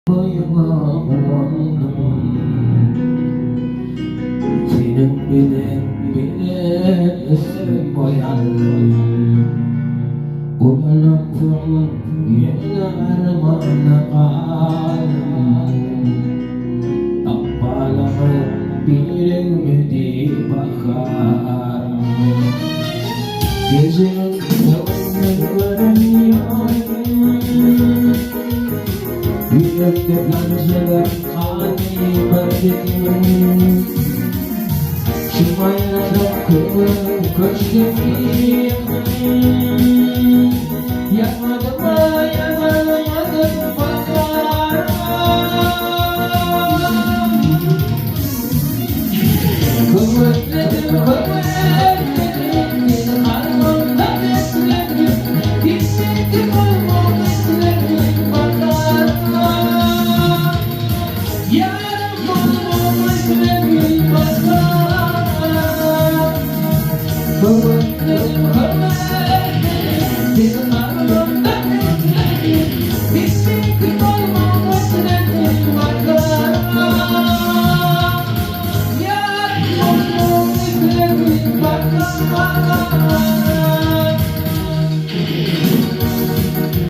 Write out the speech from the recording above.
boyuna ulandım. Senin bilen üstüm boyandım. Ulandım yine armağana kaldım. Akbalama bir ümidi bakar. Gecenin yollarını yürekte penceler hali bekledim. Çıkmaya takılım köşkemi. Yapmadım da yapamadım bakar. Kıvırtledim harmanla besledim. Hissettim o besledim bakar. Yarım o besledim bakar. Kıvırtledim